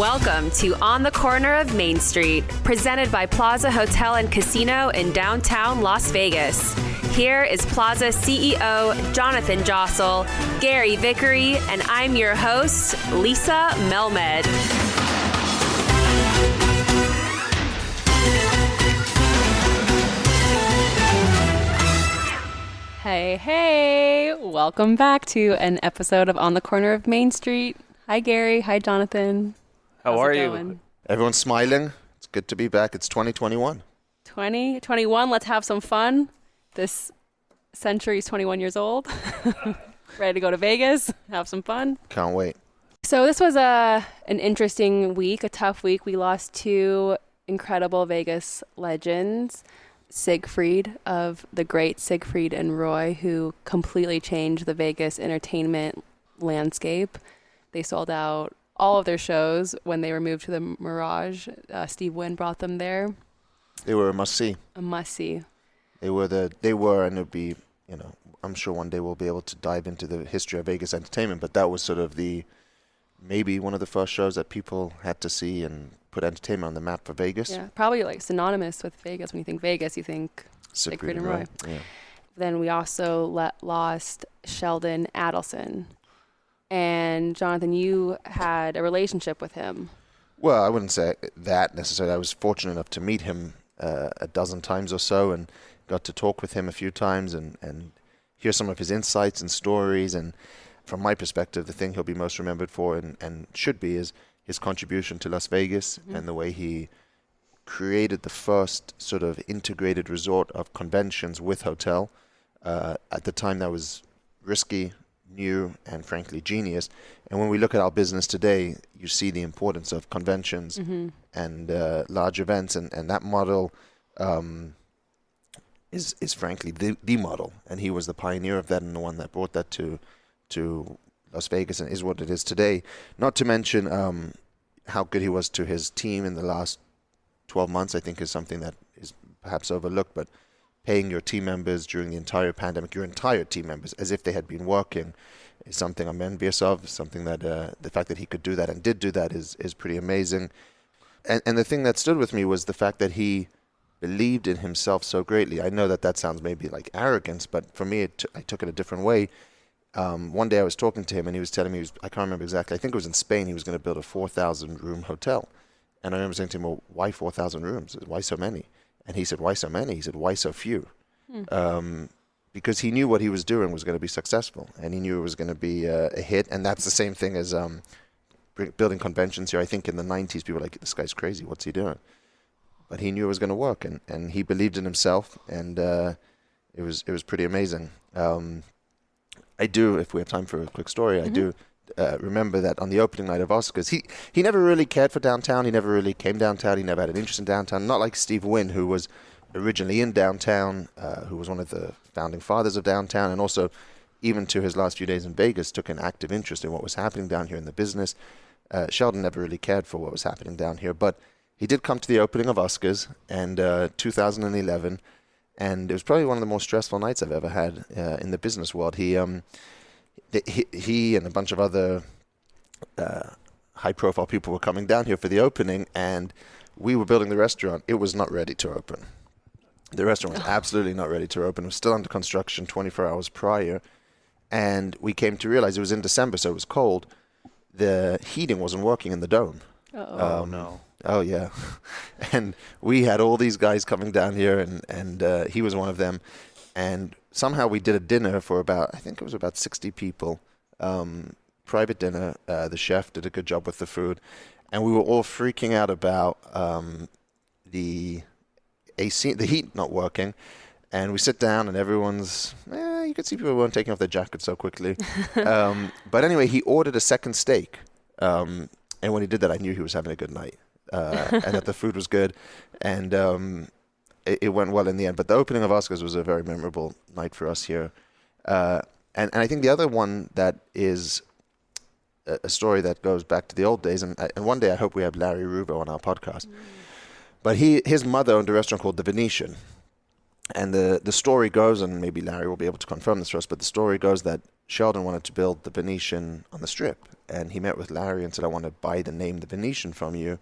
Welcome to On the Corner of Main Street, presented by Plaza Hotel and Casino in downtown Las Vegas. Here is Plaza CEO Jonathan Jossel, Gary Vickery, and I'm your host, Lisa Melmed. Hey, welcome back to an episode of On the Corner of Main Street. Hi, Gary. Hi, Jonathan. How are you? Everyone's smiling. It's good to be back. It's 2021. 2021. Let's have some fun. This century is 21 years old. Ready to go to Vegas, have some fun. Can't wait. So this was an interesting week, a tough week. We lost two incredible Vegas legends. Siegfried of the great Siegfried and Roy, who completely changed the Vegas entertainment landscape. They sold out all of their shows when they were moved to the Mirage. Steve Wynn brought them there. They were a must-see. A must-see. They were, and it'll be, I'm sure one day we'll be able to dive into the history of Vegas entertainment, but that was sort of maybe one of the first shows that people had to see and put entertainment on the map for Vegas. Yeah, probably like synonymous with Vegas. When you think Vegas, you think Siegfried and Roy. Yeah. Then we also lost Sheldon Adelson. And Jonathan, you had a relationship with him. Well, I wouldn't say that necessarily. I was fortunate enough to meet him a dozen times or so and got to talk with him a few times and hear some of his insights and stories. And from my perspective, the thing he'll be most remembered for and should be is his contribution to Las Vegas and the way he created the first sort of integrated resort of conventions with hotel. At the time, that was risky, new, and frankly genius. And when we look at our business today, you see the importance of conventions and large events, and that model is frankly the model. And he was the pioneer of that and the one that brought that to Las Vegas and is what it is today. Not to mention how good he was to his team in the last 12 months, I think is something that is perhaps overlooked, but paying your team members during the entire pandemic, your entire team members, as if they had been working, is something I'm envious of, something that the fact that he could do that and did do that is pretty amazing. And the thing that stood with me was the fact that he believed in himself so greatly. I know that sounds maybe like arrogance, but for me, I took it a different way. One day I was talking to him and he was telling me, I can't remember exactly, I think it was in Spain, he was going to build a 4,000-room hotel. And I remember saying to him, well, why 4,000 rooms? Why so many? And he said, why so many? He said, why so few? Because he knew what he was doing was going to be successful, and he knew it was going to be a hit. And that's the same thing as building conventions here. I think in the 90s, people were like, this guy's crazy. What's he doing? But he knew it was going to work, and he believed in himself, and it was pretty amazing. I do, if we have time for a quick story, I do remember that on the opening night of Oscars, he never really cared for downtown. He never really came downtown. He never had an interest in downtown. Not like Steve Wynn, who was originally in downtown, who was one of the founding fathers of downtown, and also, even to his last few days in Vegas, took an active interest in what was happening down here in the business. Sheldon never really cared for what was happening down here, but he did come to the opening of Oscars in 2011, and it was probably one of the most stressful nights I've ever had in the business world. He and a bunch of other high-profile people were coming down here for the opening, and we were building the restaurant. It was not ready to open. The restaurant was absolutely not ready to open. It was still under construction 24 hours prior, and we came to realize it was in December, so it was cold. The heating wasn't working in the dome. Oh, no. Oh, yeah. And we had all these guys coming down here, and he was one of them. And somehow we did a dinner for I think it was about 60 people, private dinner. The chef did a good job with the food. And we were all freaking out about the AC, the heat not working. And we sit down and everyone's, you could see people weren't taking off their jackets so quickly. But anyway, he ordered a second steak. And when he did that, I knew he was having a good night. And that the food was good. And it went well in the end. But the opening of Oscars was a very memorable night for us here. And I think the other one that is a story that goes back to the old days, and one day I hope we have Larry Rubo on our podcast. But his mother owned a restaurant called The Venetian. And the story goes, and maybe Larry will be able to confirm this for us, but the story goes that Sheldon wanted to build The Venetian on the Strip. and he met with Larry and said, I want to buy the name The Venetian from you.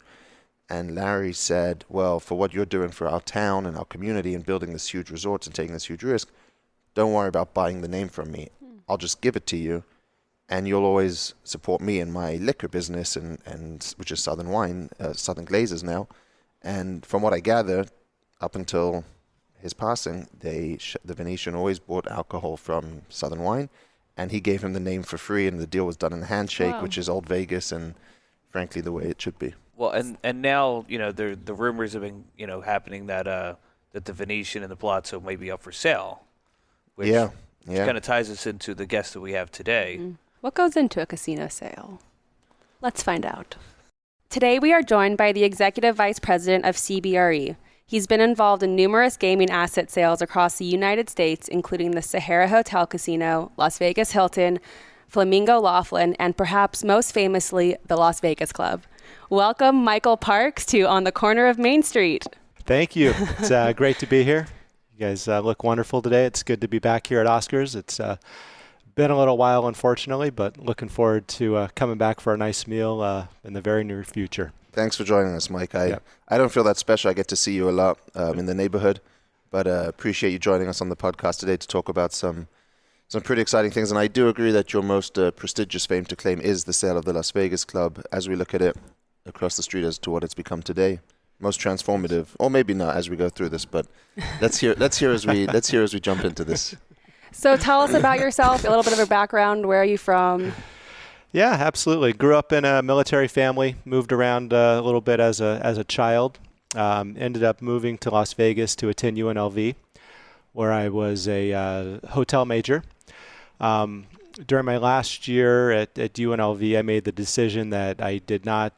And Larry said, well, for what you're doing for our town and our community and building this huge resort and taking this huge risk, don't worry about buying the name from me. I'll just give it to you, and you'll always support me in my liquor business, and which is Southern Wine, Southern Glazers now. And from what I gather, up until his passing, the Venetian always bought alcohol from Southern Wine, and he gave him the name for free, and the deal was done in a handshake, Wow. which is old Vegas and, frankly, the way it should be. Well, and now, the rumors have been, happening that that the Venetian and the Palazzo may be up for sale, which kind of ties us into the guest that we have today. What goes into a casino sale? Let's find out. Today we are joined by the Executive Vice President of CBRE. He's been involved in numerous gaming asset sales across the United States, including the Sahara Hotel Casino, Las Vegas Hilton, Flamingo Laughlin, and perhaps most famously, the Las Vegas Club. Welcome, Michael Parks, to On the Corner of Main Street. Thank you. It's great to be here. You guys look wonderful today. It's good to be back here at Oscars. It's been a little while, unfortunately, but looking forward to coming back for a nice meal in the very near future. Thanks for joining us, Mike. I don't feel that special. I get to see you a lot in the neighborhood, but appreciate you joining us on the podcast today to talk about some pretty exciting things. And I do agree that your most prestigious fame to claim is the sale of the Las Vegas Club, as we look at it across the street as to what it's become today. Most transformative, or maybe not as we go through this, but let's hear as we jump into this. So tell us about yourself, a little bit of a background. Where are you from? Yeah, absolutely. Grew up in a military family, moved around a little bit as a child. Ended up moving to Las Vegas to attend UNLV, where I was a hotel major. During my last year at UNLV, I made the decision that I did not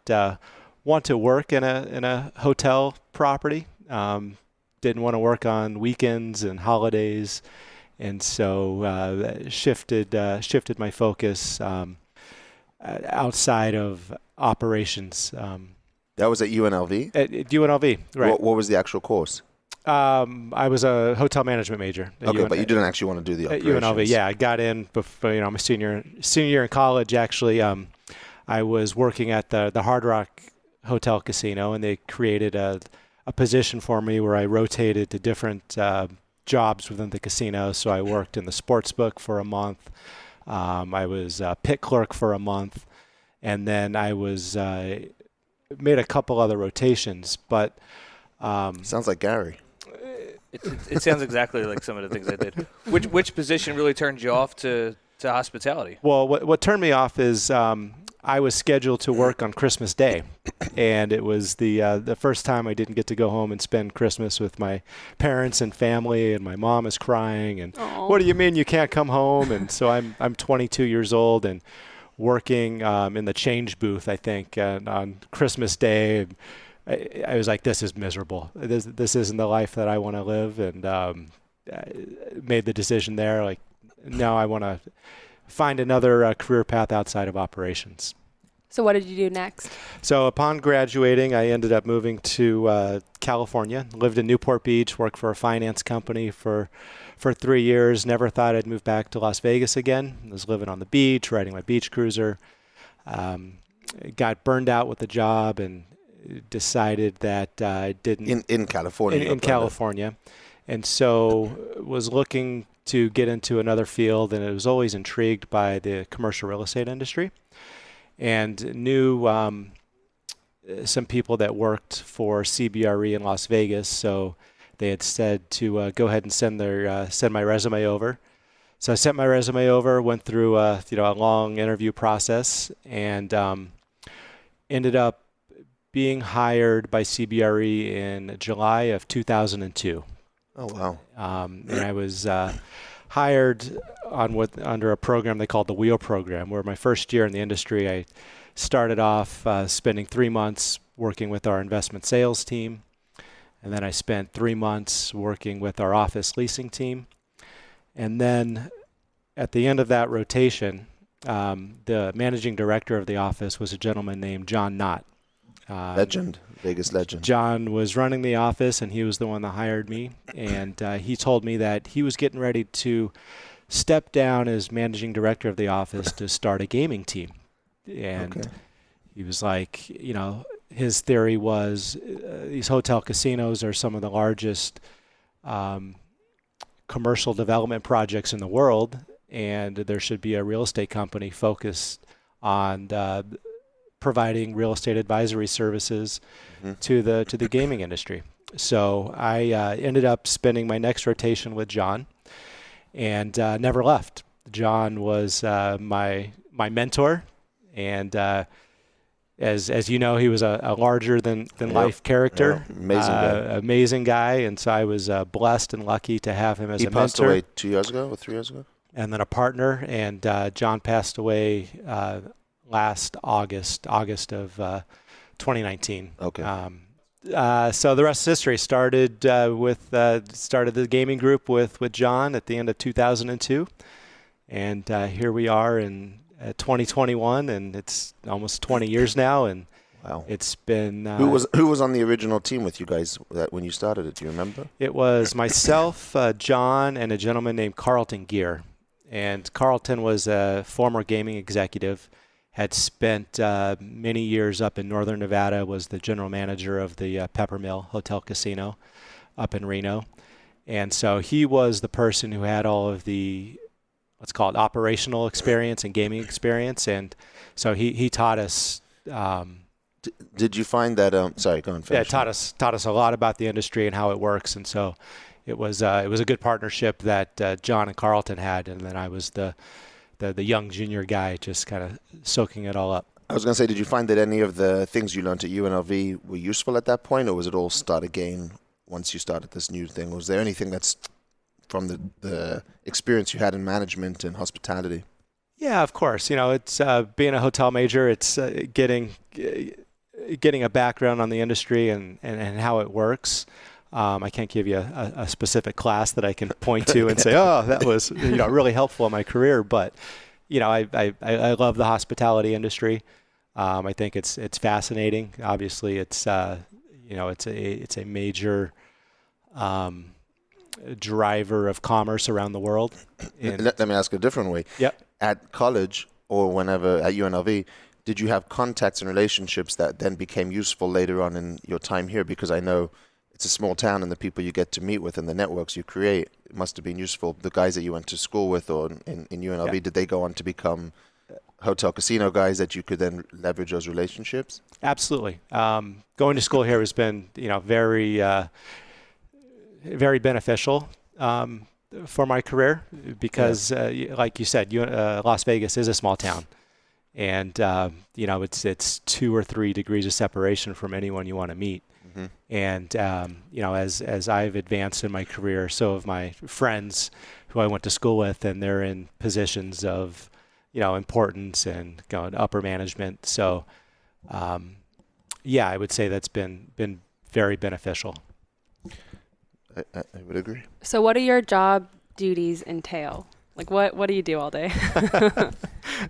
want to work in a hotel property. Didn't want to work on weekends and holidays, and so shifted my focus outside of operations. That was at UNLV? At UNLV, right. What was the actual course? I was a hotel management major. Okay, but you didn't actually want to do the operations. At UNLV, yeah. I got in before, I'm a senior year in college, actually. I was working at the Hard Rock Hotel Casino, and they created a position for me where I rotated to different jobs within the casino. So I worked in the sports book for a month. I was a pit clerk for a month, and then I was made a couple other rotations. But sounds like Gary. It sounds exactly like some of the things I did. Which position really turned you off to hospitality? Well, what turned me off is I was scheduled to work on Christmas Day, and it was the first time I didn't get to go home and spend Christmas with my parents and family, and my mom is crying, and what do you mean you can't come home? And so I'm 22 years old and working in the change booth, I think, on Christmas Day. I was like, this is miserable. This isn't the life that I want to live, and made the decision there, like, no, I want to find another career path outside of operations. So what did you do next? So upon graduating, I ended up moving to California, lived in Newport Beach, worked for a finance company for 3 years, never thought I'd move back to Las Vegas again. I was living on the beach, riding my beach cruiser, got burned out with the job, and decided that I didn't... In California? In California. And so was looking to get into another field, and I was always intrigued by the commercial real estate industry, and knew some people that worked for CBRE in Las Vegas, so they had said to go ahead and send my resume over. So I sent my resume over, went through a long interview process, and ended up being hired by CBRE in July of 2002. Oh, wow. And I was hired under a program they called the WHEEL program, where my first year in the industry, I started off spending 3 months working with our investment sales team. And then I spent 3 months working with our office leasing team. And then at the end of that rotation, the managing director of the office was a gentleman named John Knott. Legend, Vegas legend. John was running the office, and he was the one that hired me. And he told me that he was getting ready to step down as managing director of the office to start a gaming team. And he was like, his theory was these hotel casinos are some of the largest commercial development projects in the world, and there should be a real estate company focused on providing real estate advisory services to the gaming industry. So I ended up spending my next rotation with John, and never left. John was my mentor, and as you know, he was a larger than life character, amazing guy, and so I was blessed and lucky to have him as a mentor. He passed away 2 years ago or 3 years ago, and then a partner. And John passed away last August of 2019. Okay. So the rest is history. Started the gaming group with John at the end of 2002, and here we are in 2021, and it's almost 20 years now. And wow, it's been who was on the original team with you guys when you started it? Do you remember? It was myself, John, and a gentleman named Carlton Gear. And Carlton was a former gaming executive. Had spent many years up in northern Nevada, was the general manager of the Peppermill Hotel Casino up in Reno. And so he was the person who had all of the, let's call it operational experience and gaming experience. And so he taught us. Did you find that, sorry, go on, finish. Yeah, taught us a lot about the industry and how it works. And so it was a good partnership that John and Carlton had. And then I was the young junior guy, just kind of soaking it all up. I was going to say, did you find that any of the things you learned at UNLV were useful at that point, or was it all start again once you started this new thing? Was there anything that's from the experience you had in management and hospitality? Yeah, of course. It's being a hotel major, it's getting a background on the industry and how it works. I can't give you a specific class that I can point to and say, oh, that was really helpful in my career. But I love the hospitality industry. I think it's fascinating. Obviously, it's it's a major driver of commerce around the world. Let me ask a different way. Yep. At college or whenever at UNLV, did you have contacts and relationships that then became useful later on in your time here? Because I know it's a small town, and the people you get to meet with and the networks you create, it must have been useful. The guys that you went to school with or in UNLV, did they go on to become hotel casino guys that you could then leverage those relationships? Absolutely. Going to school here has been, very, very beneficial for my career because, like you said, Las Vegas is a small town. And, it's 2 or 3 degrees of separation from anyone you want to meet. Mm-hmm. And, as I've advanced in my career, so have my friends who I went to school with, and they're in positions of, importance and upper management. So, I would say that's been very beneficial. I would agree. So what do your job duties entail? Like what do you do all day?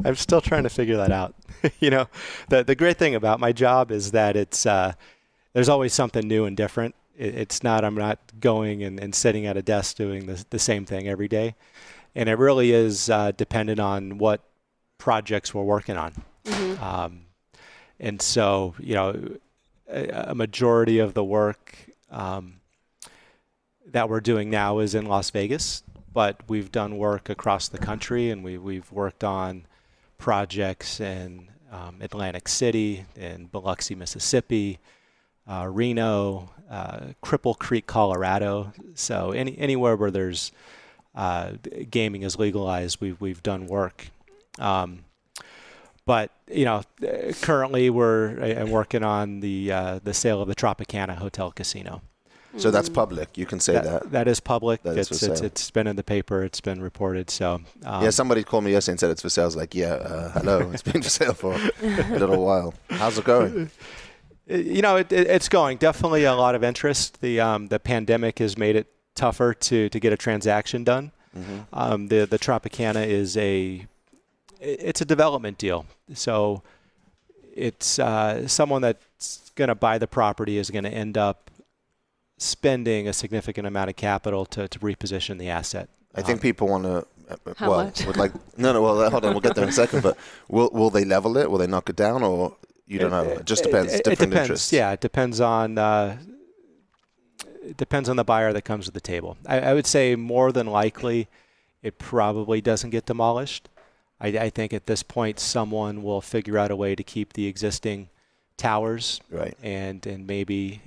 I'm still trying to figure that out. The great thing about my job is that it's there's always something new and different. I'm not going and sitting at a desk doing the same thing every day. And it really is dependent on what projects we're working on. Mm-hmm. And so, a majority of the work that we're doing now is in Las Vegas, but we've done work across the country, and we've worked on projects in Atlantic City, in Biloxi, Mississippi, Reno, Cripple Creek, Colorado. So anywhere where there's gaming is legalized, we've done work. But currently I'm working on the sale of the Tropicana Hotel Casino. So that's public. You can say that. That is public. That is for sale. It's been in the paper. It's been reported. So somebody called me yesterday and said it's for sale. I was like, hello, it's been for sale for a little while. How's it going? It's going. Definitely a lot of interest. The pandemic has made it tougher to get a transaction done. Mm-hmm. The Tropicana is it's a development deal. So it's someone that's going to buy the property is going to end up spending a significant amount of capital to reposition the asset. I think people want to How much? Hold on, we'll get there in a second. But will they level it? Will they knock it down, or you don't know? It just depends. It Different depends. interests. Yeah, it depends on the buyer that comes to the table. I would say more than likely, it probably doesn't get demolished. I think at this point, someone will figure out a way to keep the existing towers, right, and maybe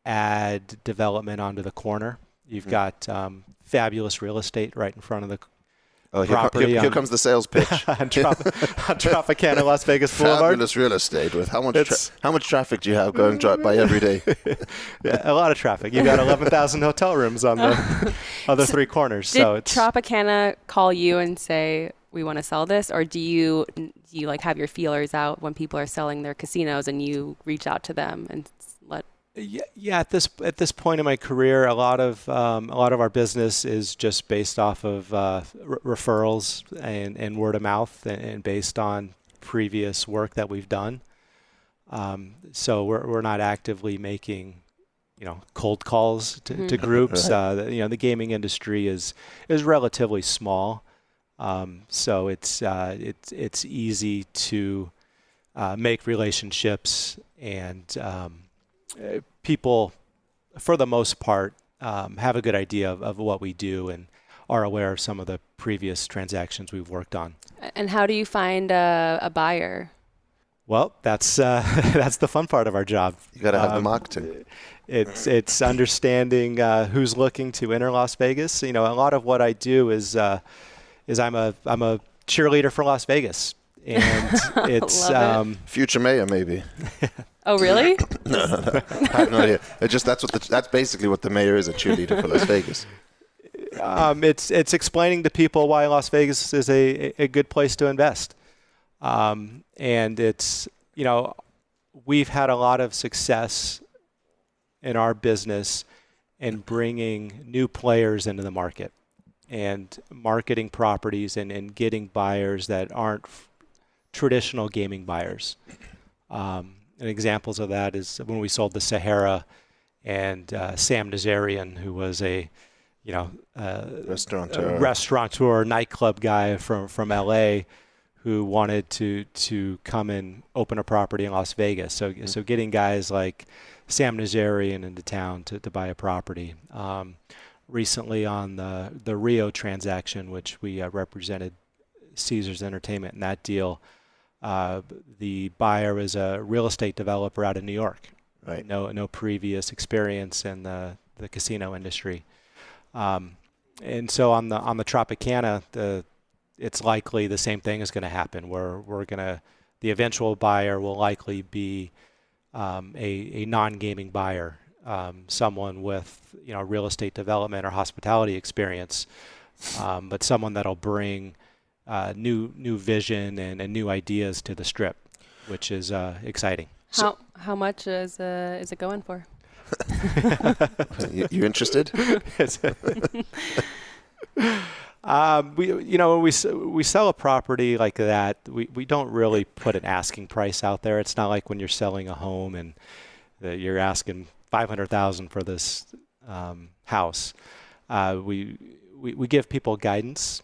add development onto the corner. You've got fabulous real estate right in front of the property. Here comes the sales pitch. on Tropicana, Las Vegas Boulevard. Fabulous real estate with how much traffic do you have going by every day? Yeah, a lot of traffic. You've got 11,000 hotel rooms on the other three corners. Did Tropicana call you and say, we want to sell this, or do you like have your feelers out when people are selling their casinos and you reach out to them and let? Yeah. At this point in my career, a lot of our business is just based off of referrals and word of mouth, and based on previous work that we've done. So we're not actively making cold calls to groups. Right. The gaming industry is relatively small. So it's easy to make relationships, and people, for the most part, have a good idea of what we do and are aware of some of the previous transactions we've worked on. And how do you find a buyer? Well, that's the fun part of our job. You got to have the marketing. It's understanding who's looking to enter Las Vegas. A lot of what I do is I'm a cheerleader for Las Vegas, and it's future mayor maybe. Oh really? No. I have no idea. That's basically what the mayor is, a cheerleader for Las Vegas. It's explaining to people why Las Vegas is a good place to invest, and it's we've had a lot of success in our business in bringing new players into the market, and marketing properties and getting buyers that aren't traditional gaming buyers. And examples of that is when we sold the Sahara, and Sam Nazarian, who was a restaurateur, nightclub guy from LA, who wanted to come and open a property in Las Vegas. So getting guys like Sam Nazarian into town to buy a property. Recently on the Rio transaction, which we represented Caesars Entertainment in that deal, the buyer was a real estate developer out of New York. Right. No previous experience in the casino industry. And so on the Tropicana, it's likely the same thing is going to happen, where the eventual buyer will likely be a non-gaming buyer, someone with real estate development or hospitality experience, but someone that'll bring new vision and new ideas to the Strip, which is exciting. How much is it going for? You interested? When we sell a property like that, we don't really put an asking price out there. It's not like when you're selling a home and you're asking $500,000 for this house. We give people guidance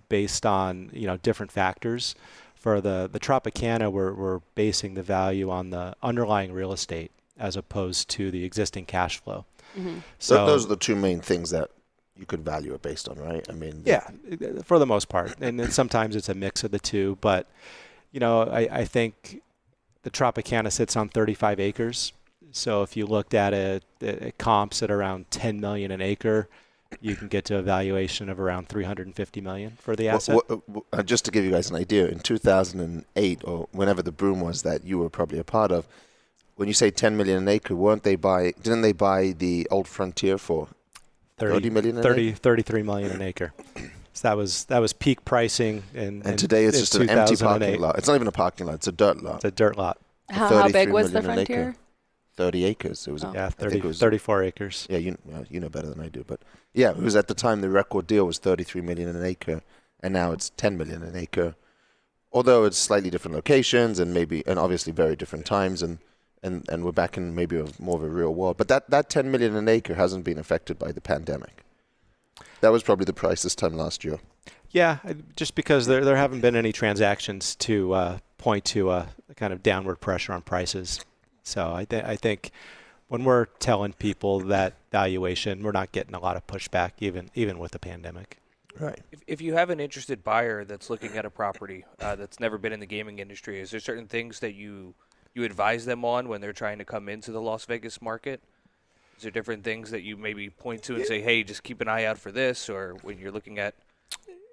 based on different factors. For the Tropicana, we're basing the value on the underlying real estate as opposed to the existing cash flow. Mm-hmm. So those are the two main things that you could value it based on, right? I mean, yeah, for the most part, and then sometimes it's a mix of the two. But I think the Tropicana sits on 35 acres. So if you looked at it comps at around $10 million an acre, you can get to a valuation of around $350 million for the asset. Just to give you guys an idea, in 2008 or whenever the boom was that you were probably a part of, when you say $10 million an acre, didn't they buy the old Frontier for 30 million an acre? 33 million an acre. So that was peak pricing. And today it's just an empty parking lot. It's not even a parking lot. It's a dirt lot. It's a dirt lot. How big was the Frontier? 30 acres. It was 34 acres. Yeah, you know better than I do, but yeah, it was at the time the record deal was 33 million an acre, and now it's 10 million an acre. Although it's slightly different locations and obviously very different times, and we're back in maybe more of a real world. But that 10 million an acre hasn't been affected by the pandemic. That was probably the price this time last year. Yeah, just because there haven't been any transactions to point to a kind of downward pressure on prices. So I think when we're telling people that valuation, we're not getting a lot of pushback, even with the pandemic. Right. If you have an interested buyer that's looking at a property that's never been in the gaming industry, is there certain things that you advise them on when they're trying to come into the Las Vegas market? Is there different things that you maybe point to and say, hey, just keep an eye out for this, or when you're looking at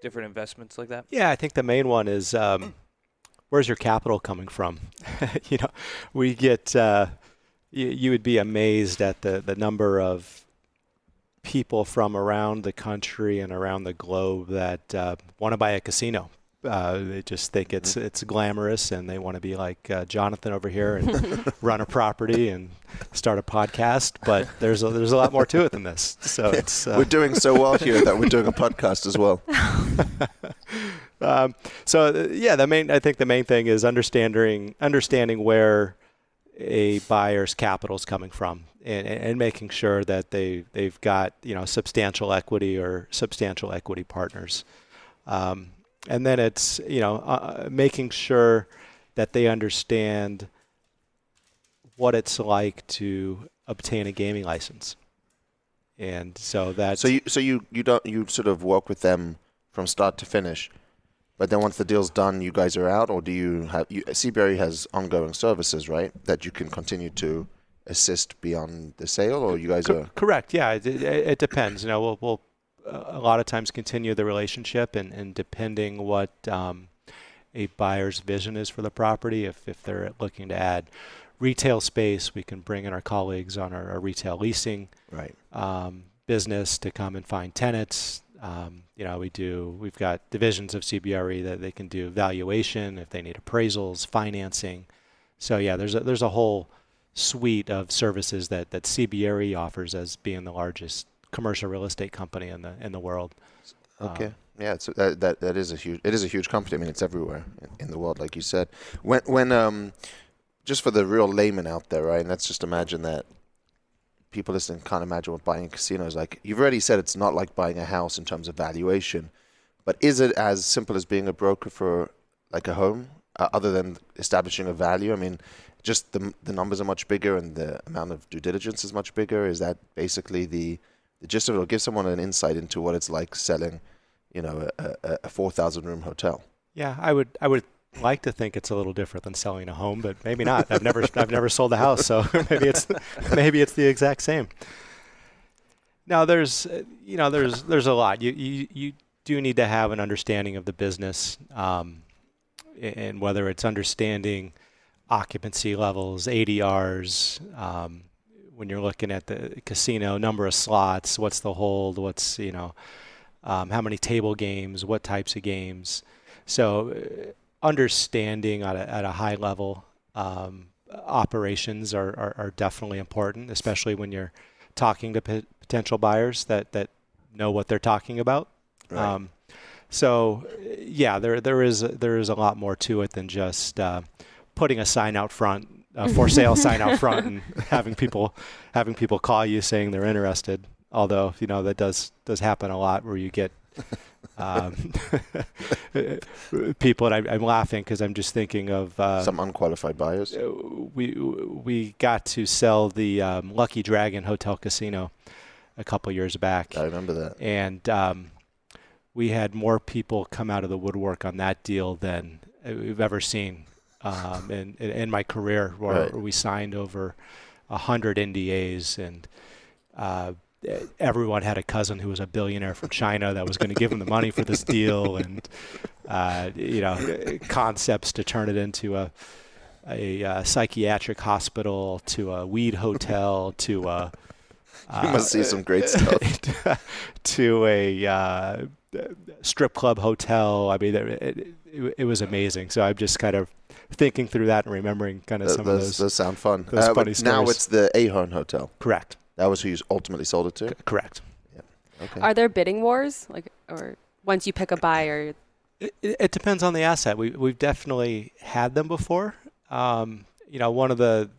different investments like that? Yeah, I think the main one is where's your capital coming from? We get you would be amazed at the number of people from around the country and around the globe that want to buy a casino. They just think it's glamorous, and they want to be like Jonathan over here and run a property and start a podcast. But there's a lot more to it than this. So it's we're doing so well here that we're doing a podcast as well. I think the main thing is understanding where a buyer's capital is coming from, and making sure that they've got substantial equity or substantial equity partners. And then it's making sure that they understand what it's like to obtain a gaming license, and so that. So you sort of work with them from start to finish, but then once the deal's done, you guys are out, or do you have? CBRE has ongoing services, right? That you can continue to assist beyond the sale, or you guys are correct? Yeah, it depends. We'll a lot of times continue the relationship, and depending what a buyer's vision is for the property, if they're looking to add retail space, we can bring in our colleagues on our retail leasing business to come and find tenants. We've got divisions of CBRE that they can do valuation if they need appraisals, financing. So yeah, there's a whole suite of services that CBRE offers as being the largest commercial real estate company in the world. Okay. Yeah, it's, that is a huge company. I mean, it's everywhere in the world, like you said. When just for the real layman out there, right? And let's just imagine that people listening can't imagine what buying a casino is like. You've already said it's not like buying a house in terms of valuation, but is it as simple as being a broker for like a home, other than establishing a value? I mean, just the numbers are much bigger and the amount of due diligence is much bigger. Is that basically the gist of it? Will give someone an insight into what it's like selling, a 4,000 room hotel. Yeah, I would like to think it's a little different than selling a home, but maybe not. I've never sold a house, so maybe it's the exact same. Now there's a lot. You do need to have an understanding of the business, and whether it's understanding occupancy levels, ADRs. When you're looking at the casino, number of slots, what's the hold, what's how many table games, what types of games. So understanding at a high level operations are definitely important, especially when you're talking to potential buyers that know what they're talking about. Right. So yeah, there is a lot more to it than just putting a sign out front, a for sale sign out front, and having people call you saying they're interested. Although that does happen a lot, where you get people, and I'm laughing because I'm just thinking of some unqualified buyers. We got to sell the Lucky Dragon Hotel Casino a couple years back. I remember that. And we had more people come out of the woodwork on that deal than we've ever seen in my career, where we signed over 100 NDAs, and everyone had a cousin who was a billionaire from China that was going to give them the money for this deal, and concepts to turn it into a psychiatric hospital, to a weed hotel, to a you must see some great stuff, to a strip club hotel. I mean, it was amazing. So I'm just kind of thinking through that and remembering kind of some of those. Those sound fun. Those funny stories. Now it's the Ahern Hotel. Correct. That was who you ultimately sold it to? Correct. Yeah. Okay. Are there bidding wars, or once you pick a buyer? It depends on the asset. We've definitely had them before. One of the,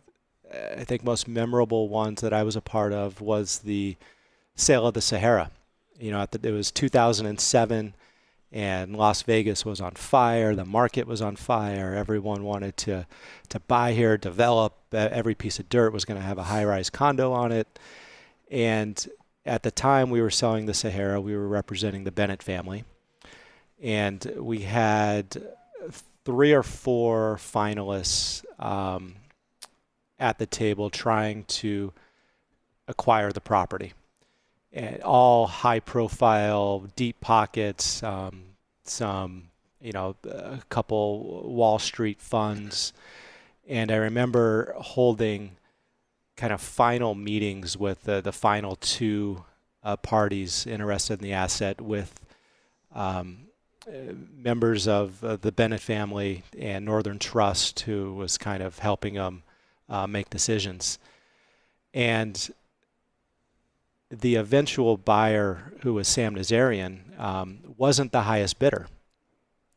I think, most memorable ones that I was a part of was the sale of the Sahara. It was 2007, and Las Vegas was on fire. The market was on fire. Everyone wanted to buy here, develop. Every piece of dirt was going to have a high-rise condo on it. And at the time we were selling the Sahara, we were representing the Bennett family. And we had 3 or 4 finalists at the table trying to acquire the property. And all high-profile, deep pockets, some, a couple Wall Street funds. And I remember holding kind of final meetings with the final 2 parties interested in the asset, with members of the Bennett family and Northern Trust, who was kind of helping them make decisions. And the eventual buyer, who was Sam Nazarian, wasn't the highest bidder.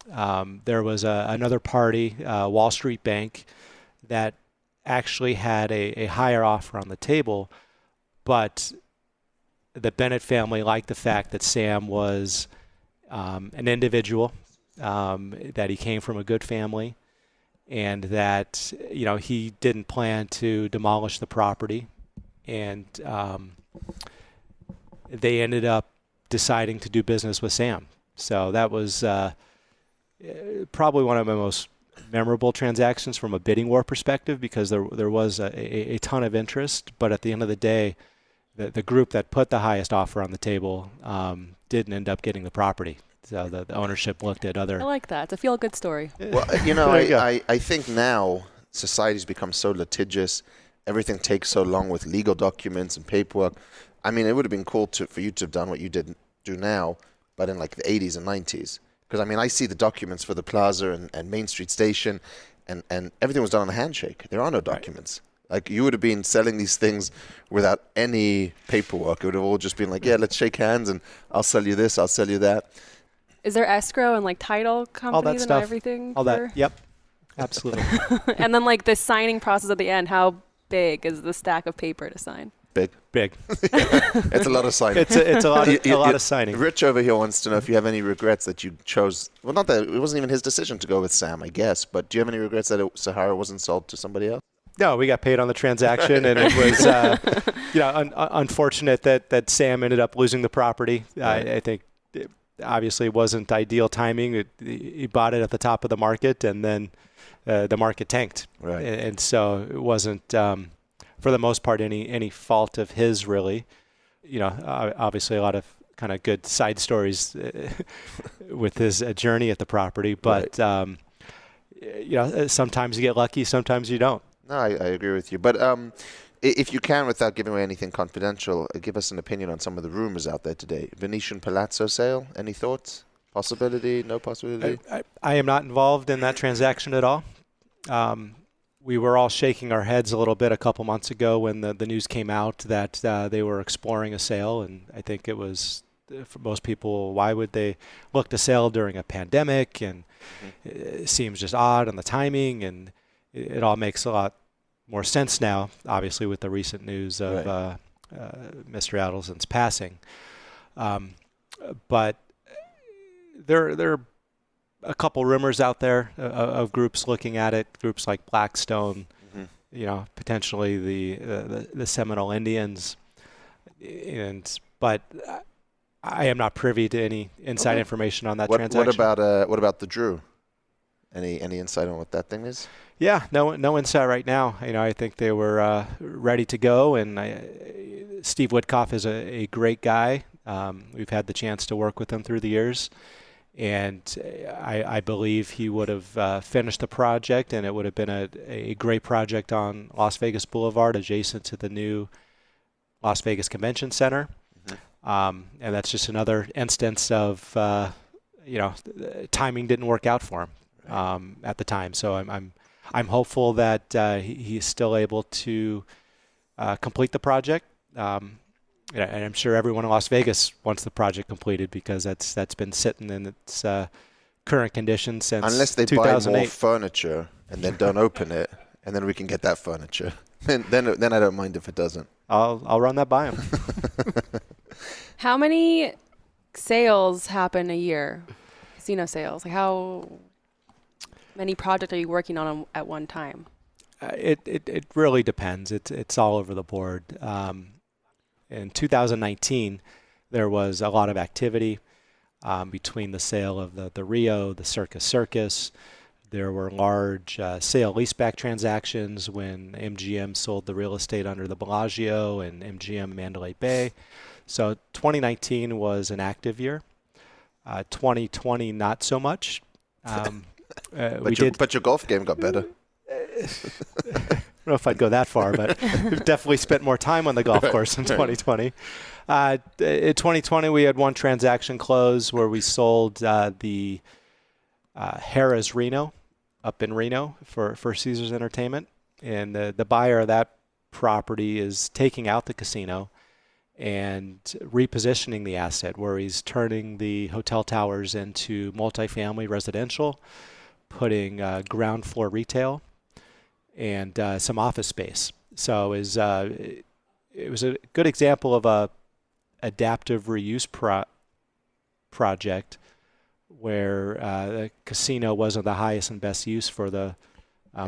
There was another party, Wall Street Bank, that actually had a higher offer on the table, but the Bennett family liked the fact that Sam was an individual, that he came from a good family, and that he didn't plan to demolish the property, and they ended up deciding to do business with Sam. So that was probably one of my most memorable transactions from a bidding war perspective, because there was a ton of interest, but at the end of the day, the group that put the highest offer on the table didn't end up getting the property. So the ownership looked at other... I like that. It's a feel-good story. Well, I think now society's become so litigious. Everything takes so long with legal documents and paperwork. I mean, it would have been cool for you to have done what you did do now, but in like the 80s and 90s. Because, I mean, I see the documents for the Plaza and Main Street Station, and everything was done on a handshake. There are no documents. Right. Like, you would have been selling these things without any paperwork. It would have all just been like, yeah, let's shake hands, and I'll sell you this, I'll sell you that. Is there escrow and, like, title companies and everything? All that, yep, absolutely. And then, like, the signing process at the end, how big is the stack of paper to sign? Big. It's a lot of signing. It's a lot of signing. Rich over here wants to know if you have any regrets that you chose. Well, not that it wasn't even his decision to go with Sam, I guess. But do you have any regrets that Sahara wasn't sold to somebody else? No, we got paid on the transaction, and it was unfortunate that Sam ended up losing the property. Right. I think it obviously wasn't ideal timing. He bought it at the top of the market, and then the market tanked. Right. And so it wasn't, for the most part, any fault of his, really. Obviously a lot of kind of good side stories with his journey at the property, but right. Sometimes you get lucky, sometimes you don't. No, I agree with you. But if you can, without giving away anything confidential, give us an opinion on some of the rumors out there today. Venetian Palazzo sale, any thoughts? Possibility, no possibility? I am not involved in that transaction at all. We were all shaking our heads a little bit a couple months ago when the news came out that they were exploring a sale, and I think it was, for most people, why would they look to sell during a pandemic? And it seems just odd on the timing, and it all makes a lot more sense now, obviously, with the recent news of right. Mr. Adelson's passing. But there are a couple rumors out there of groups looking at it, groups like Blackstone, potentially the Seminole Indians, but I am not privy to any inside information on that transaction. What about the Drew? Any insight on what that thing is? Yeah, no insight right now. I think they were ready to go, and Steve Woodcoff is a great guy. We've had the chance to work with him through the years. And I believe he would have finished the project, and it would have been a great project on Las Vegas Boulevard, adjacent to the new Las Vegas Convention Center. And that's just another instance of, timing didn't work out for him at the time. So I'm hopeful that he's still able to complete the project. And I'm sure everyone in Las Vegas wants the project completed, because that's been sitting in its current condition since 2008. Unless they buy more furniture and then don't open it, and then we can get that furniture. Then I don't mind if it doesn't. I'll run that by him. How many sales happen a year? Casino sales. Like how many projects are you working on at one time? It really depends. It's all over the board. In 2019, there was a lot of activity between the sale of the Rio, the Circus. There were large sale leaseback transactions when MGM sold the real estate under the Bellagio and MGM Mandalay Bay. So 2019 was an active year. 2020, not so much. But your golf game got better. I don't know if I'd go that far, but we've definitely spent more time on the golf course in 2020. In 2020, we had one transaction close where we sold the Harrah's Reno up in Reno for Caesars Entertainment. And the buyer of that property is taking out the casino and repositioning the asset, where he's turning the hotel towers into multifamily residential, putting ground floor retail and some office space. So it was a good example of a adaptive reuse project where the casino wasn't the highest and best use for the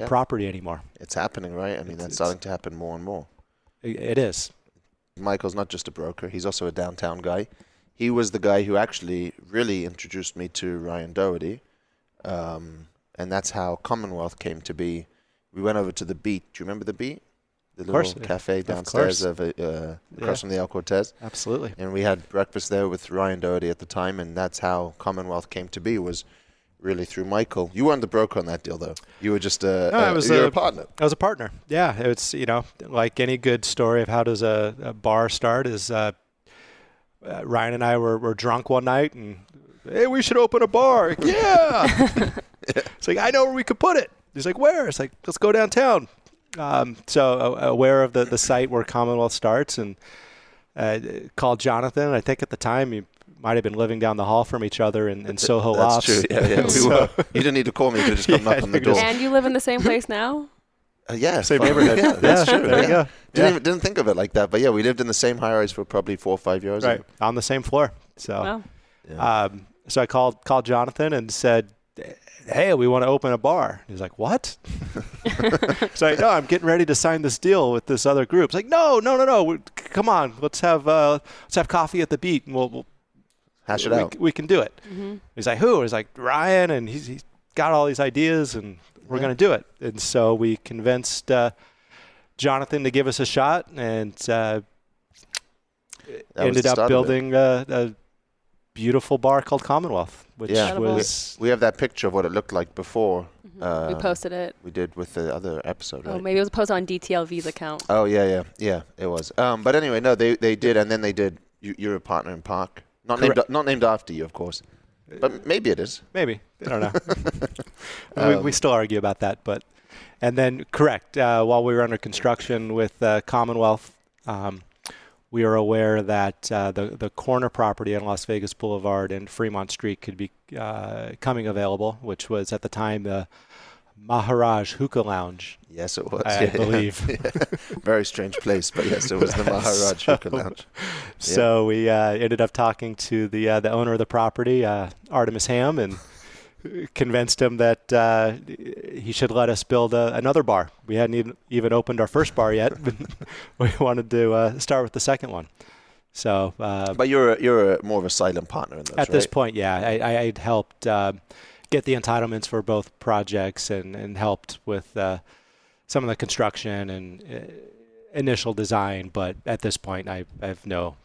property anymore. It's happening, right? I mean, that's starting to happen more and more. It is. Michael's not just a broker. He's also a downtown guy. He was the guy who actually really introduced me to Ryan Doherty. And that's how Commonwealth came to be. We went over to the Beat. Do you remember the Beat? The little cafe downstairs across from the El Cortez. Absolutely. And we had breakfast there with Ryan Doherty at the time, and that's how Commonwealth came to be, was really through Michael. You weren't the broker on that deal, though. You were just a partner. I was a partner. Yeah, it's, like any good story of how does a bar start is Ryan and I were drunk one night and, hey, we should open a bar. Yeah. It's like, I know where we could put it. He's like, where? It's like, let's go downtown. So aware of the site where Commonwealth starts, and called Jonathan. I think at the time he might have been living down the hall from each other in Soho Lofts. That's true. Yeah. We were. You didn't need to call me. You could just come knock on the door. And you live in the same place now? Yeah. Same neighborhood. Yeah, that's true. There you go. Didn't think of it like that. But yeah, we lived in the same high-rise for probably 4 or 5 years. Right. On the same floor. So, wow. So I called Jonathan and said, hey, we want to open a bar. He's like, what? So no, I'm getting ready to sign this deal with this other group. It's like, no. Come on, let's have coffee at the Beat, and we'll hash it out. We can do it. Mm-hmm. He's like, who? He's like, Ryan, and he's got all these ideas, and we're going to do it. And so we convinced Jonathan to give us a shot, and ended up building a beautiful bar called Commonwealth, which was... We have that picture of what it looked like before. Mm-hmm. We posted it. We did with the other episode, right? Oh, maybe it was posted on DTLV's account. Oh, yeah, it was. But anyway, no, they did, and then they did You're a Partner in Park. Not named after you, of course. But maybe it is. Maybe. I don't know. We still argue about that. And then, correct, while we were under construction with Commonwealth, we were aware that the corner property on Las Vegas Boulevard and Fremont Street could be coming available, which was at the time the Maharaj Hookah Lounge. Yes, it was. I believe. Yeah. Very strange place, but yes, it was the Maharaj Hookah Lounge. So we ended up talking to the owner of the property, Artemis Ham, and convinced him that he should let us build another bar. We hadn't even opened our first bar yet, but we wanted to start with the second one. So, but you're more of a silent partner in those, at this point, yeah. I'd helped get the entitlements for both projects and helped with some of the construction and initial design. But at this point, I have no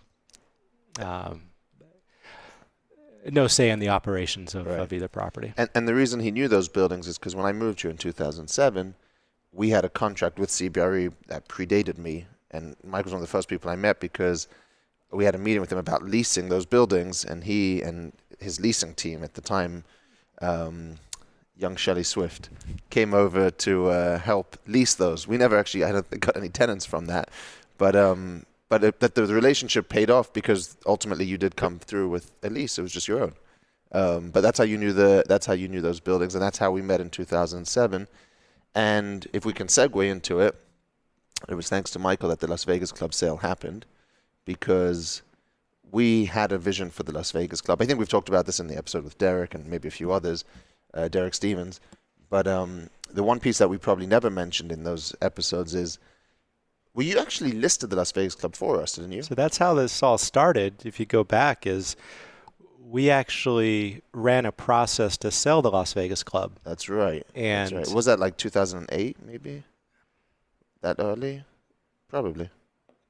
say in the operations of either property. And the reason he knew those buildings is because when I moved here in 2007, we had a contract with CBRE that predated me. And Mike was one of the first people I met because we had a meeting with him about leasing those buildings. And he and his leasing team at the time, young Shelley Swift, came over to help lease those. We never actually got any tenants from that. But that the relationship paid off because ultimately you did come through with a lease. It was just your own. But that's how you knew those buildings, and that's how we met in 2007. And if we can segue into it, it was thanks to Michael that the Las Vegas Club sale happened, because we had a vision for the Las Vegas club. I think we've talked about this in the episode with Derek and maybe a few others, Derek Stevens. But the one piece that we probably never mentioned in those episodes is, well, you actually listed the Las Vegas club for us, didn't you? So that's how this all started. If you go back, is we actually ran a process to sell the Las Vegas club. That's right. And that's right. Was that like 2008, maybe? That early? Probably.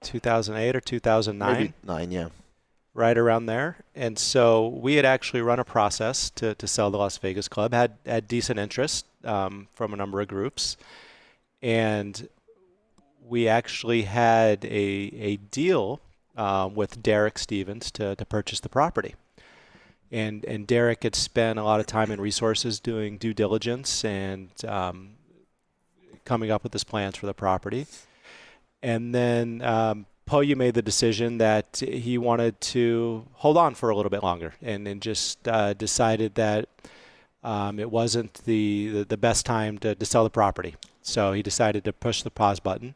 2008 or 2009? Maybe 9, yeah. Right around there. And so we had actually run a process to sell the Las Vegas club, had decent interest from a number of groups. And we actually had a deal with Derek Stevens to purchase the property. And Derek had spent a lot of time and resources doing due diligence and coming up with his plans for the property. And then Poyu made the decision that he wanted to hold on for a little bit longer and just decided that it wasn't the best time to sell the property. So he decided to push the pause button.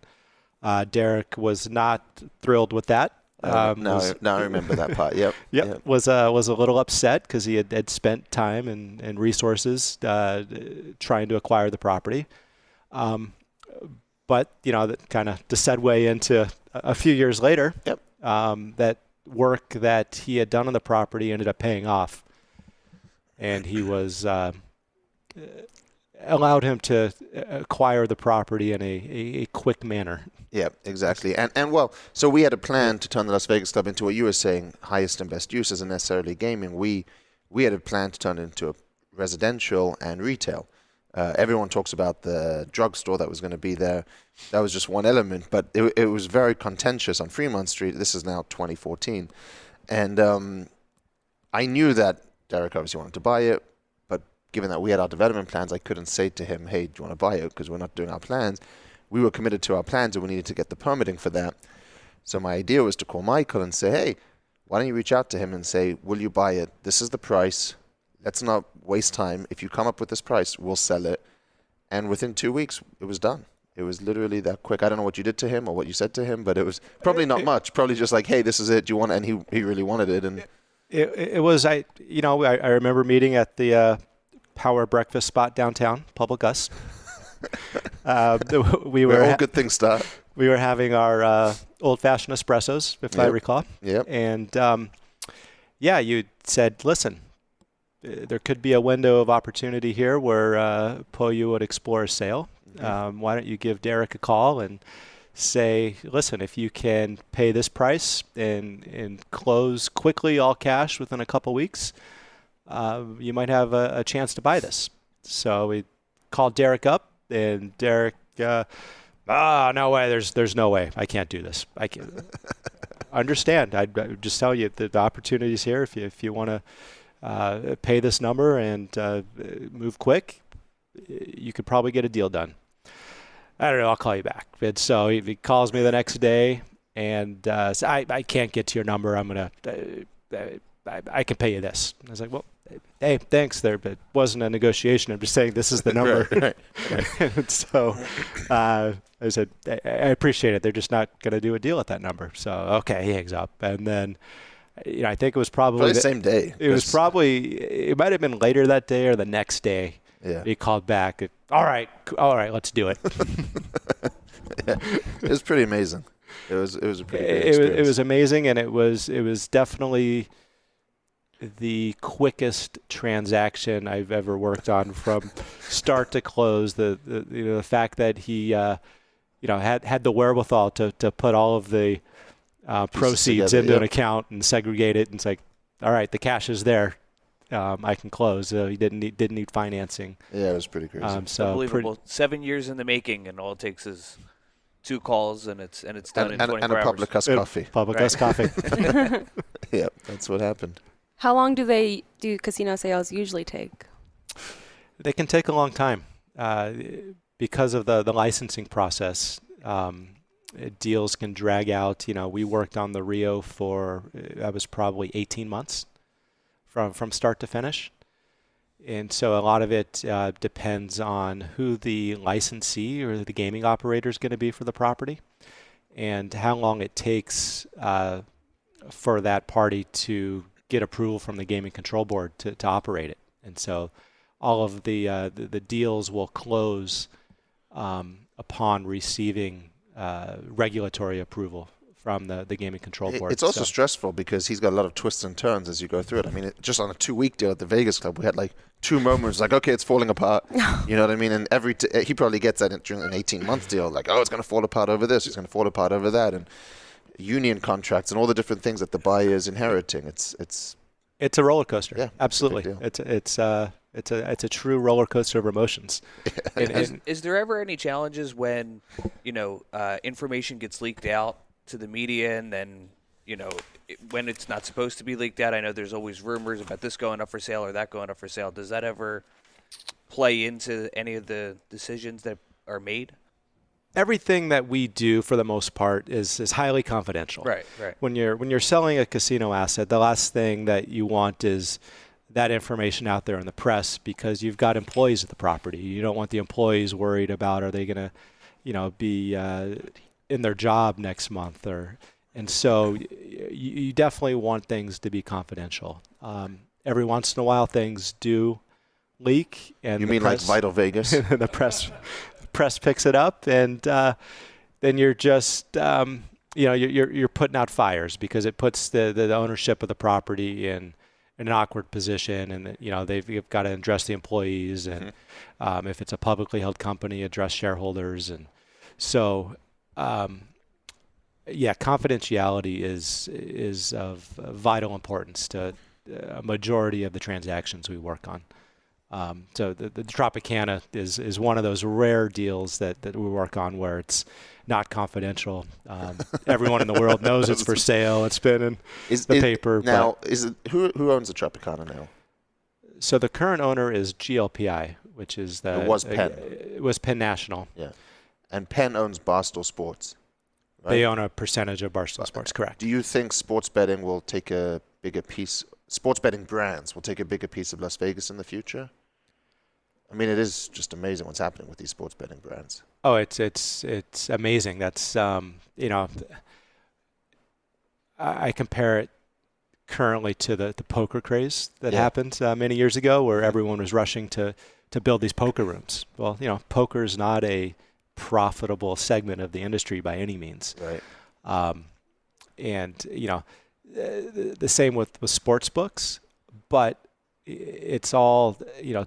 Derek was not thrilled with that. Now I remember that part. Yep. Yep. Was a little upset because he had spent time and resources trying to acquire the property. But that kind of to segue into a few years later. Yep. That work that he had done on the property ended up paying off, and he was allowed him to acquire the property in a quick manner. Yeah, exactly. And well, so we had a plan to turn the Las Vegas club into what you were saying, highest and best use isn't necessarily gaming. We had a plan to turn it into a residential and retail. Everyone talks about the drugstore that was going to be there. That was just one element, but it was very contentious on Fremont Street. This is now 2014. And I knew that Derek obviously wanted to buy it, but given that we had our development plans, I couldn't say to him, hey, do you want to buy it? Because we're not doing our plans. We were committed to our plans and we needed to get the permitting for that. So my idea was to call Michael and say, hey, why don't you reach out to him and say, will you buy it? This is the price. Let's not waste time. If you come up with this price, we'll sell it. And within 2 weeks, it was done. It was literally that quick. I don't know what you did to him or what you said to him, but it was probably not much. Probably just like, hey, this is it. Do you want it? And he really wanted it. And it was, I remember meeting at the Power Breakfast spot downtown, Public Us. Where all good things start. We were having our old-fashioned espressos, if I recall. Yep. And you said, listen, there could be a window of opportunity here where Poyu would explore a sale. Mm-hmm. Why don't you give Derek a call and say, listen, if you can pay this price and close quickly, all cash within a couple weeks, you might have a chance to buy this. So we called Derek up, and Derek, no way, there's no way. I can't do this. I can't. Understand. I'd just tell you the opportunity's here. If you want to pay this number and move quick, you could probably get a deal done. I don't know. I'll call you back. And so he calls me the next day and says, I can't get to your number. I'm going to, I can pay you this. I was like, well, hey, thanks there, but it wasn't a negotiation. I'm just saying this is the number. Right. And so I said, I appreciate it. They're just not going to do a deal at that number. So, okay, he hangs up. And then, I think it was probably the same day. It might have been later that day or the next day. Yeah. He called back. All right, let's do it. Yeah. It was pretty amazing. It was a pretty good experience. It was amazing, and it was definitely the quickest transaction I've ever worked on from start to close. The fact that he had the wherewithal to put all of the proceeds into an account and segregate it, and it's like, all right, the cash is there. I can close. He didn't need financing. Yeah, it was pretty crazy. Unbelievable. 7 years in the making, and all it takes is 2 calls, and it's done in 24 hours. And a Public Us coffee. Public Us coffee. Yeah, that's what happened. How long do casino sales usually take? They can take a long time because of the licensing process. Deals can drag out. We worked on the Rio for that was probably 18 months from start to finish. And so a lot of it depends on who the licensee or the gaming operator is going to be for the property and how long it takes for that party to get approval from the Gaming Control Board to operate it. And so all of the deals will close upon receiving regulatory approval from the Gaming Control Board. It's also stressful because he's got a lot of twists and turns as you go through it. I mean, just on a 2-week deal at the Vegas Club, we had like 2 moments like, okay, it's falling apart. You know what I mean? And he probably gets that during an 18-month deal, like, oh, it's going to fall apart over this, it's going to fall apart over that, and union contracts and all the different things that the buyer is inheriting. It's a roller coaster. Yeah, absolutely. It's a true roller coaster of emotions. Is there ever any challenges when information gets leaked out to the media, and then when it's not supposed to be leaked out? I know there's always rumors about this going up for sale or that going up for sale. Does that ever play into any of the decisions that are made? Everything that we do, for the most part, is highly confidential. Right. When you're selling a casino asset, the last thing that you want is that information out there in the press, because you've got employees at the property. You don't want the employees worried about, are they going to, be in their job next month, and so you definitely want things to be confidential. Every once in a while, things do leak, and you mean like Vital Vegas? The press picks it up, and then you're just you're putting out fires, because it puts the ownership of the property in an awkward position, and they've got to address the employees, and if it's a publicly held company, address shareholders, and so confidentiality is of vital importance to a majority of the transactions we work on. So the Tropicana is one of those rare deals that we work on where it's not confidential. Everyone in the world knows it's for sale. It's been in the paper. Now, who owns the Tropicana now? So the current owner is GLPI, which is it was Penn. It was Penn National. Yeah, and Penn owns Barstool Sports. Right? They own a percentage of Barstool Sports, correct. Do you think sports betting will take a bigger piece? Sports betting brands will take a bigger piece of Las Vegas in the future? I mean, it is just amazing what's happening with these sports betting brands. Oh, it's amazing. That's I compare it currently to the poker craze that happened many years ago, where everyone was rushing to build these poker rooms. Well, poker is not a profitable segment of the industry by any means. Right. And the same with sports books, but it's all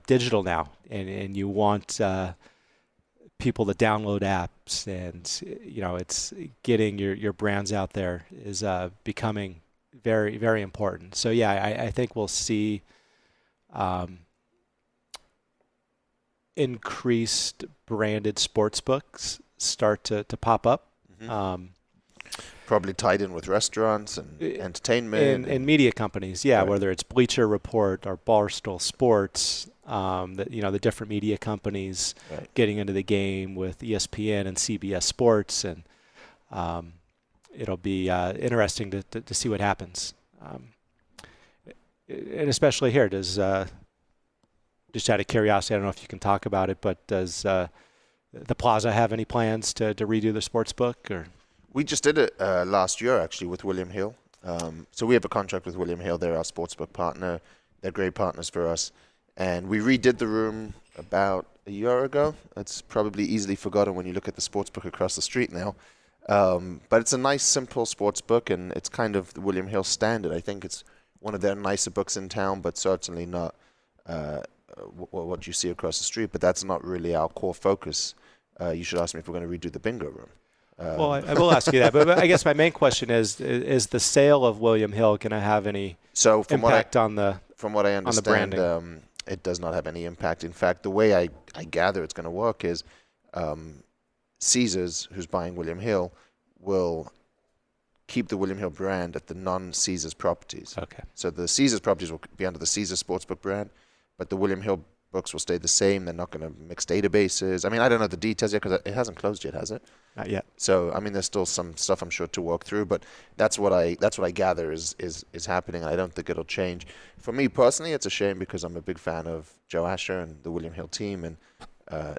digital now, and you want people to download apps, and it's getting your brands out there is becoming very, very important. So I think we'll see increased branded sports books start to pop up. Mm-hmm. Probably tied in with restaurants and entertainment. And media companies, right. Whether it's Bleacher Report or Barstool Sports, the different media companies getting into the game with ESPN and CBS Sports, and it'll be interesting to see what happens. And especially here, does just out of curiosity, I don't know if you can talk about it, but does the Plaza have any plans to redo the sports book, or? We just did it last year, actually, with William Hill. So we have a contract with William Hill. They're our sportsbook partner. They're great partners for us. And we redid the room about a year ago. It's probably easily forgotten when you look at the sportsbook across the street now. But it's a nice, simple sportsbook, and it's kind of the William Hill standard. I think it's one of their nicer books in town, but certainly not what you see across the street. But that's not really our core focus. You should ask me if we're going to redo the bingo room. Well, I will ask you that, but I guess my main question is the sale of William Hill going to have any impact on the From what I understand, it does not have any impact. In fact, the way I gather it's going to work is Caesars, who's buying William Hill, will keep the William Hill brand at the non-Caesars properties. Okay. So the Caesars properties will be under the Caesars Sportsbook brand, but the William Hill books will stay the same. They're not going to mix databases. I mean, I don't know the details yet because it hasn't closed yet, has it? Not yet. So, I mean, there's still some stuff I'm sure to work through, but that's what I gather is happening, and I don't think it'll change. For me personally, it's a shame because I'm a big fan of Joe Asher and the William Hill team, and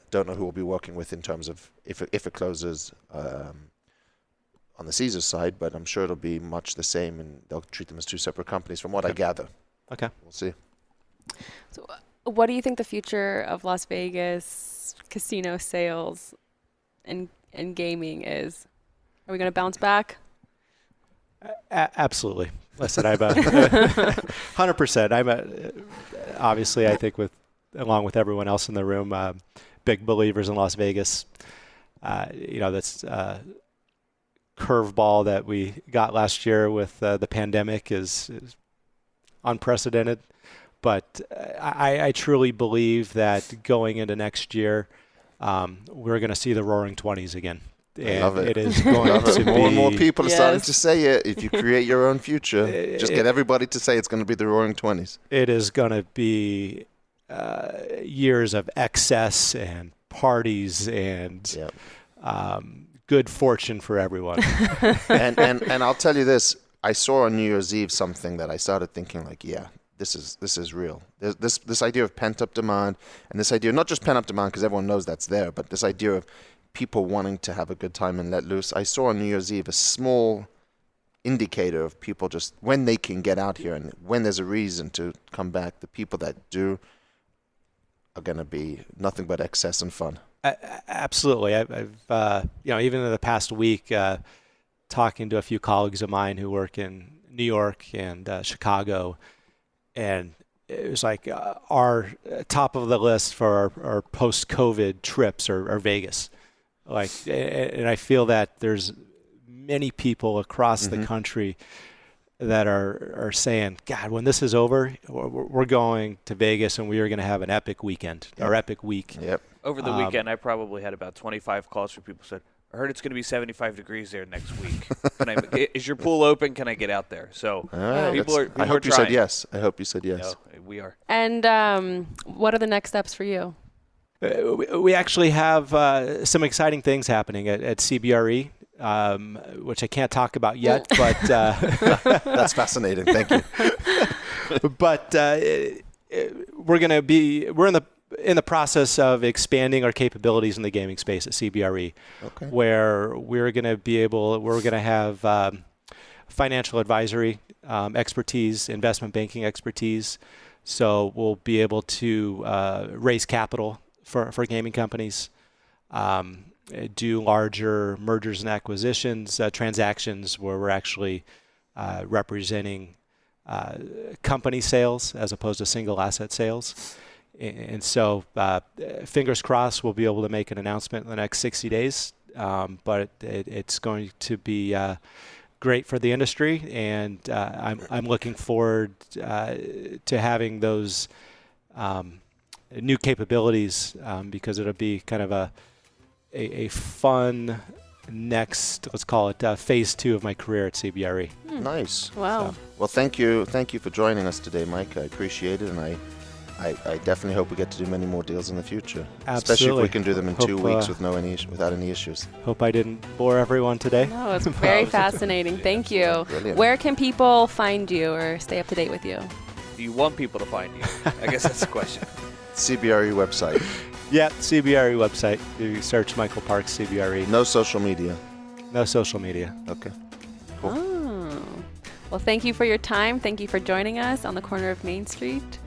don't know who we'll be working with in terms of if it closes on the Caesars side, but I'm sure it'll be much the same, and they'll treat them as two separate companies, from what I gather. Okay. We'll see. So, what do you think the future of Las Vegas casino sales and gaming is? Are we going to bounce back? Absolutely. Listen, I'm 100%. Obviously, I think along with everyone else in the room, big believers in Las Vegas. That's curveball that we got last year with the pandemic is unprecedented. But I truly believe that going into next year, we're going to see the Roaring 20s again. And love it. It is going to be... More and more people are starting to say it. If you create your own future, just get everybody to say it's going to be the Roaring 20s. It is going to be years of excess and parties and good fortune for everyone. and I'll tell you this. I saw on New Year's Eve something that I started thinking like, this is real. There's this idea of pent-up demand, and this idea, not just pent-up demand because everyone knows that's there, but this idea of people wanting to have a good time and let loose. I saw on New Year's Eve a small indicator of people just when they can get out here and when there's a reason to come back. The people that do are going to be nothing but excess and fun. Absolutely. I've even in the past week, talking to a few colleagues of mine who work in New York and Chicago, and it was like our top of the list for our post-COVID trips are Vegas. And I feel that there's many people across the country that are saying, God, when this is over, we're going to Vegas and we are going to have an epic weekend, or epic week. Yep. Over the weekend, I probably had about 25 calls from people who said, I heard it's going to be 75 degrees there next week. Is your pool open? Can I get out there? So I hope you said yes. I hope you said yes. No, we are. And what are the next steps for you? We actually have some exciting things happening at CBRE, which I can't talk about yet, but that's fascinating. Thank you. But we're in the process of expanding our capabilities in the gaming space at CBRE, where we're going to have financial advisory expertise, investment banking expertise. So we'll be able to raise capital for gaming companies, do larger mergers and acquisitions, transactions where we're actually representing company sales as opposed to single asset sales. And so fingers crossed we'll be able to make an announcement in the next 60 days, but it's going to be great for the industry, and I'm looking forward to having those new capabilities because it'll be kind of a fun next, let's call it phase 2 of my career at CBRE. Nice. Wow. So, well, thank you for joining us today, Mike. I appreciate it, and I definitely hope we get to do many more deals in the future. Absolutely. Especially if we can do them in 2 weeks without any issues. Hope I didn't bore everyone today. No, it's very fascinating. Thank you. Brilliant. Where can people find you or stay up to date with you? Do you want people to find you? I guess that's the question. CBRE website. Yeah, CBRE website. You search Michael Parks CBRE. No social media. No social media. Okay. Cool. Oh. Well, thank you for your time. Thank you for joining us on the corner of Main Street.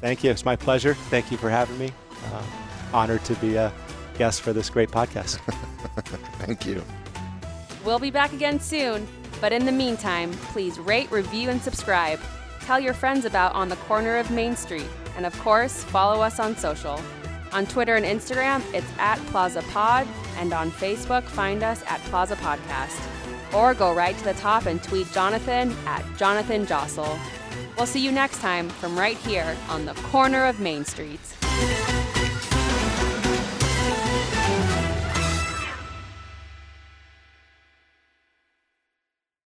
Thank you. It's my pleasure. Thank you for having me. Honored to be a guest for this great podcast. Thank you. We'll be back again soon, but in the meantime, please rate, review, and subscribe. Tell your friends about On the Corner of Main Street. And of course, follow us on social. On Twitter and Instagram, it's @PlazaPod, and on Facebook, find us at Plaza Podcast. Or go right to the top and tweet Jonathan @Jonathan Jossel. We'll see you next time from right here on the corner of Main Street.